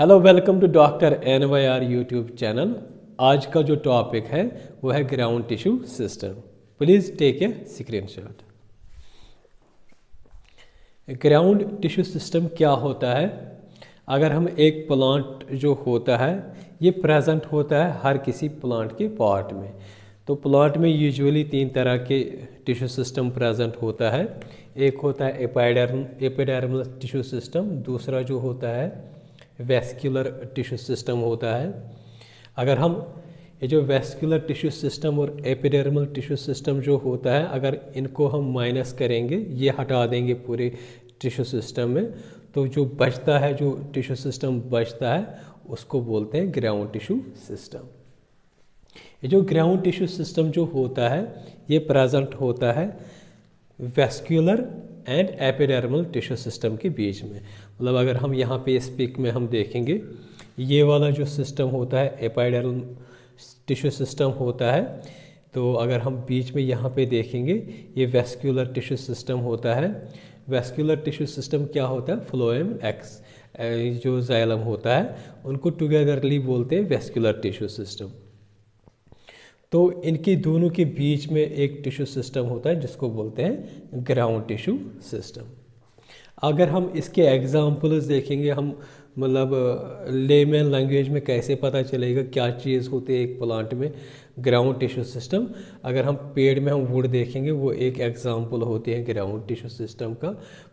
Hello welcome to doctor NYR YouTube channel. आज का जो टॉपिक है वो है ground tissue system. Please take a screenshot. Ground tissue system क्या होता है? अगर हम एक प्लांट जो होता है ये प्रेजेंट होता है हर किसी प्लांट के पार्ट में। तो प्लांट में यूजुअली 3 तरह के टिश्यू सिस्टम प्रेजेंट होता है। एक होता है एपिडर्मल टिश्यू सिस्टम, दूसरा जो होता है वेस्कुलर टिश्यू सिस्टम होता है। अगर हम ये जो वेस्कुलर टिश्यू सिस्टम और एपिडर्मल टिश्यू सिस्टम जो होता है, अगर इनको हम माइनस करेंगे, ये हटा देंगे पूरे टिश्यू सिस्टम में, तो जो बचता है, जो टिश्यू सिस्टम बचता है, उसको बोलते हैं ग्राउंड टिश्यू सिस्टम। ये जो ग्राउंड टिश्यू सिस्टम जो होता है ये प्रेजेंट होता है vascular and epidermal tissue system के बीच में। मतलब अगर हम यहाँ पे इस पिक में हम देखेंगे, ये वाला जो सिस्टम होता है एपिडर्मल टिश्यू सिस्टम होता है। तो अगर हम बीच में यहाँ पे देखेंगे, ये वेस्कुलर टिश्यू सिस्टम होता है। वेस्कुलर टिश्यू सिस्टम क्या होता है? फ्लोएम एक्स जो जाइलम होता है, उनको टुगेदरली बोलते हैं वेस्कुलर टिश्यू सिस्टम। तो इनके दोनों के बीच में एक टिश्यू सिस्टम होता है जिसको बोलते हैं ग्राउंड टिश्यू सिस्टम। अगर हम इसके एग्जाम्पल्स देखेंगे, हम मतलब लेमन लैंग्वेज में कैसे पता चलेगा क्या चीज़ होती है एक प्लांट में ग्राउंड टिश्यू सिस्टम। अगर हम पेड़ में हम वुड देखेंगे, वो एक एग्जाम्पल होते हैं ग्राउंड टिश्यू सिस्टम का।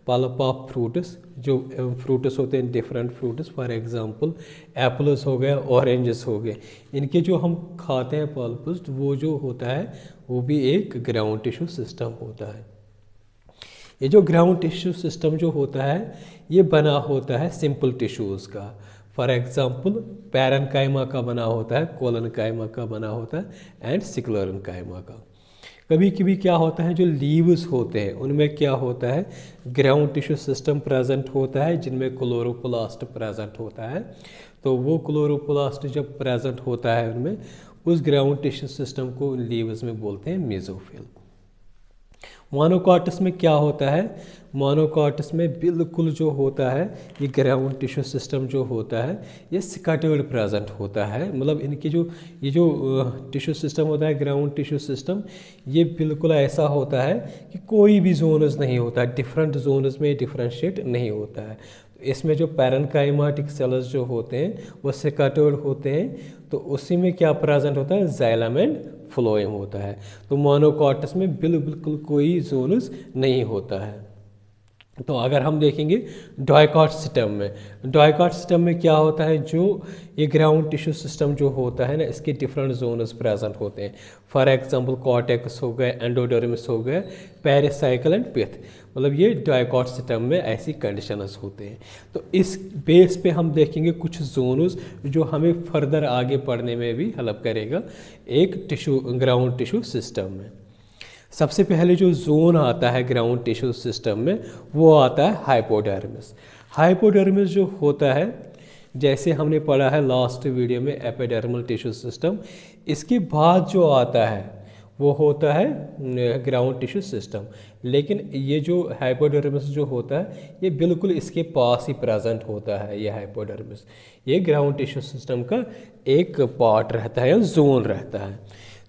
पल्प ऑफ फ्रूट्स, जो फ्रूट्स होते हैं different fruits, for example apples हो गए, ऑरेंजेस हो गए, इनके जो हम खाते हैं पल्प्स, वो जो होता है वो भी एक ग्राउंड टिश्यू सिस्टम होता है। ये जो ग्राउंड टिश्यू सिस्टम जो होता है ये बना होता है सिंपल टिश्यूज़ का। फॉर एग्जांपल पैरेन्काइमा का बना होता है, कोलनकाइमा का बना होता है एंड सिक्लेरेन्काइमा का। कभी कभी क्या होता है, जो लीव्स होते हैं उनमें क्या होता है ग्राउंड टिश्यू सिस्टम प्रेजेंट होता है, जिनमें क्लोरोप्लास्ट प्रेजेंट होता है। तो वो क्लोरोप्लास्ट जब प्रेजेंट होता है उनमें, उस ग्राउंड टिश्यू सिस्टम को लीव्स में बोलते हैं मेसोफिल। मोनोकॉटस में क्या होता है? मोनोकॉटस में बिल्कुल जो होता है ये ग्राउंड टिश्यू सिस्टम जो होता है ये स्कैटर्ड प्रेजेंट होता है। मतलब इनकी जो ये जो टिश्यू सिस्टम होता है ग्राउंड टिश्यू सिस्टम, ये बिल्कुल ऐसा होता है कि कोई भी जोनस नहीं होता है, डिफरेंट जोनस में डिफरेंशिएट नहीं होता है। इसमें जो पैरेन्काइमाटिक सेल्स जो होते हैं वो स्कैटर्ड होते हैं, तो उसी में क्या प्रेजेंट होता है? जाइलम एंड फ्लोएम होता है। तो मोनोकॉटस में बिल्कुल कोई जोनस नहीं होता है। तो अगर हम देखेंगे डाइकॉट सिस्टम में, डाइकॉट सिस्टम में क्या होता है, जो ये ग्राउंड टिश्यू सिस्टम जो होता है ना, इसके डिफरेंट जोनस प्रेजेंट होते हैं। फॉर एग्जांपल कॉर्टेक्स हो गए, एंडोडर्मिस हो गए, पेरिसाइकिल एंड पिथ। मतलब ये डाइकॉट सिस्टम में ऐसी कंडीशंस होते हैं। तो इस बेस पे हम देखेंगे कुछ जोनस जो हमें फर्दर आगे पढ़ने में भी हेल्प करेगा एक टिश्यू ग्राउंड टिश्यू सिस्टम में। सबसे पहले जो जोन आता है ग्राउंड टिश्यू सिस्टम में वो आता है हाइपोडर्मिस। हाइपोडर्मिस जो होता है, जैसे हमने पढ़ा है लास्ट वीडियो में एपिडर्मल टिश्यू सिस्टम, इसके बाद जो आता है वो होता है ग्राउंड टिश्यू सिस्टम। लेकिन ये जो हाइपोडर्मिस जो होता है ये बिल्कुल इसके पास ही प्रेजेंट होता है। ये हाइपोडर्मिस ये ग्राउंड टिश्यू सिस्टम का एक पार्ट रहता है या जोन रहता है।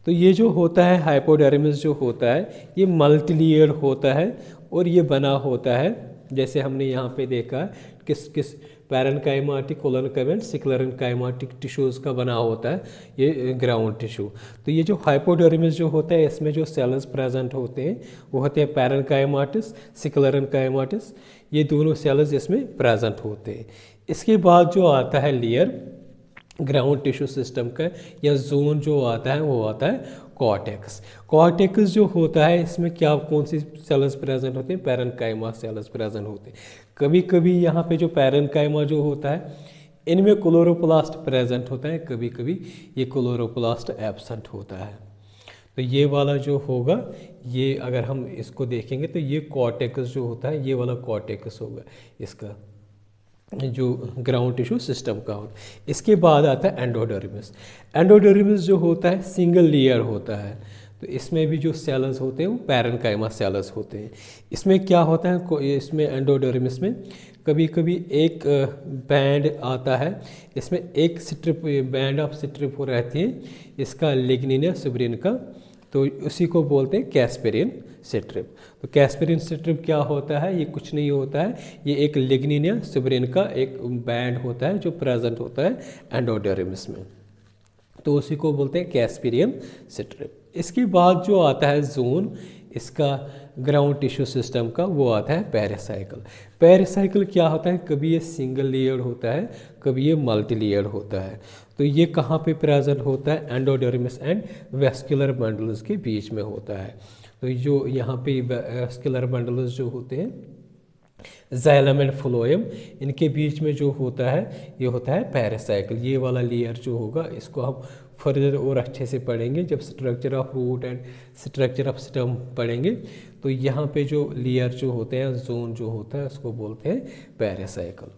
तो ये जो होता है हाइपोडर्मिस जो होता है ये मल्टीलेयर होता है और ये बना होता है, जैसे हमने यहाँ पे देखा किस किस पैरेन्काइमाटिक, कोलनकाइमा, सिक्लेरेन्काइमाटिक टिश्यूज़ का बना होता है ये ग्राउंड टिश्यू। तो ये जो हाइपोडर्मिस जो होता है इसमें जो सेल्स प्रेजेंट होते हैं वो होते हैं पैरेन्काइमाटिस, सिक्लेरेन्काइमाटिस, ये दोनों सेल्स इसमें प्रेजेंट होते हैं। इसके बाद जो आता है लेयर ग्राउंड टिश्यू सिस्टम का या जोन जो आता है वो आता है कॉर्टेक्स। कॉर्टेक्स जो होता है इसमें क्या कौन सी सेल्स प्रेजेंट होते हैं? पैरेन्काइमा सेल्स प्रेजेंट होते हैं। कभी कभी यहाँ पे जो पैरेन्काइमा जो होता है इनमें क्लोरोप्लास्ट प्रेजेंट होता है, कभी कभी ये क्लोरोप्लास्ट एब्सेंट होता है। तो ये वाला जो होगा, ये अगर हम इसको देखेंगे तो ये कॉर्टेक्स जो होता है ये वाला कॉर्टेक्स होगा इसका जो ग्राउंड टिश्यू सिस्टम का होता है। इसके बाद आता है एंडोडर्मिस। एंडोडर्मिस जो होता है सिंगल लेयर होता है, तो इसमें भी जो सेल्स होते हैं वो पैरेन्काइमा सेल्स होते हैं। इसमें क्या होता है, इसमें एंडोडर्मिस में कभी कभी एक बैंड आता है, इसमें एक स्ट्रिप बैंड ऑफ स्ट्रिप हो रहती है, इसका लिग्निन या सुब्रिन का, तो उसी को बोलते हैं कैस्पेरिन स्ट्रिप। तो कैस्पेरिन स्ट्रिप क्या होता है, ये कुछ नहीं होता है, ये एक लिग्निन या सुब्रिन का एक बैंड होता है जो प्रेजेंट होता है एंडोडर्मिस में, तो उसी को बोलते हैं कैस्पेरिन स्ट्रिप। इसके बाद जो आता है जोन इसका ग्राउंड टिश्यू सिस्टम का, वो आता है पेरिसाइकिल। पेरिसाइकिल क्या होता है, कभी ये सिंगल लेयर्ड होता है, कभी ये मल्टी लेयर्ड होता है। तो ये कहाँ पे प्रेजेंट होता है, एंडोडर्मिस एंड वेस्कुलर बंडल्स के बीच में होता है। तो जो यहाँ पे वेस्कुलर बंडल्स जो होते हैं, जाइलम एंड फ्लोएम, इनके बीच में जो होता है ये होता है पेरिसाइकिल। ये वाला लेयर जो होगा इसको हम फर्दर और अच्छे से पढ़ेंगे जब structure of root and structure of stem पढ़ेंगे। तो यहाँ पे जो लेयर जो होते हैं, जोन जो होता है, उसको बोलते हैं पेरिसाइकिल।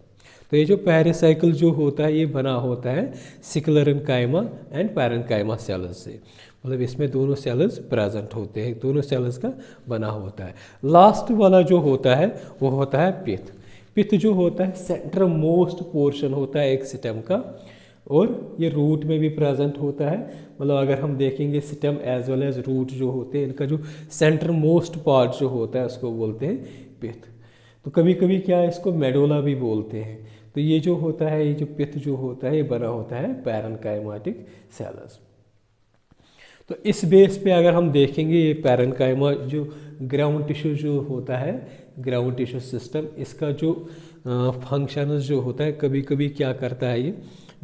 तो ये जो पेरिसाइकिल जो होता है ये बना होता है सिक्लेरेन्काइमा एंड पैरेन्काइमा सेल्स से, मतलब इसमें दोनों सेल्स प्रेजेंट होते हैं, दोनों सेल्स का बना होता है। लास्ट वाला जो होता है वो होता है पिथ। पिथ जो होता है सेंटर मोस्ट पोर्शन होता है एक स्टेम का, और ये रूट में भी प्रेजेंट होता है। मतलब अगर हम देखेंगे stem as well as root जो होते हैं, इनका जो सेंटर मोस्ट पार्ट जो होता है उसको बोलते हैं पिथ। तो कभी कभी क्या इसको मेडोला भी बोलते हैं। तो ये जो होता है, ये जो पिथ जो होता है ये बना होता है पैरेन्काइमाटिक सेल्स। तो इस बेस पे अगर हम देखेंगे ये पैरेन्काइमा जो ग्राउंड टिश्यू जो होता है, ग्राउंड टिश्यू सिस्टम, इसका जो फंक्शंस जो होता है, कभी कभी क्या करता है ये,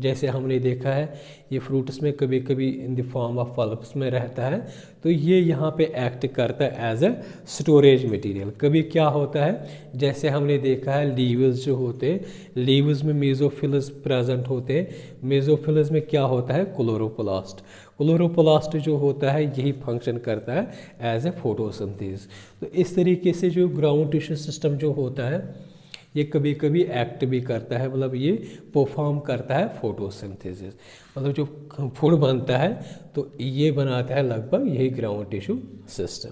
जैसे हमने देखा है ये फ्रूट्स में कभी कभी in the form of pulps में रहता है, तो ये यहाँ पे एक्ट करता है एज ए स्टोरेज मटेरियल। कभी क्या होता है, जैसे हमने देखा है लीव्स जो होते हैं, लीव्स में मेसोफिल्स प्रेजेंट होते हैं। मेसोफिल्स में क्या होता है, क्लोरोप्लास्ट। क्लोरोप्लास्ट जो होता है यही फंक्शन करता है एज ए फोटोसिंथेसिस। तो इस तरीके से जो ग्राउंड टिश्यू सिस्टम जो होता है ये कभी कभी एक्ट भी करता है, मतलब ये परफॉर्म करता है फोटोसिंथेसिस, मतलब जो फूड बनता है तो ये बनाता है लगभग यही ग्राउंड टिश्यू सिस्टम।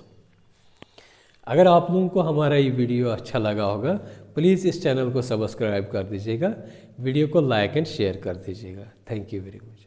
अगर आप लोगों को हमारा ये वीडियो अच्छा लगा होगा, प्लीज़ इस चैनल को सब्सक्राइब कर दीजिएगा, वीडियो को लाइक एंड शेयर कर दीजिएगा। Thank you very much.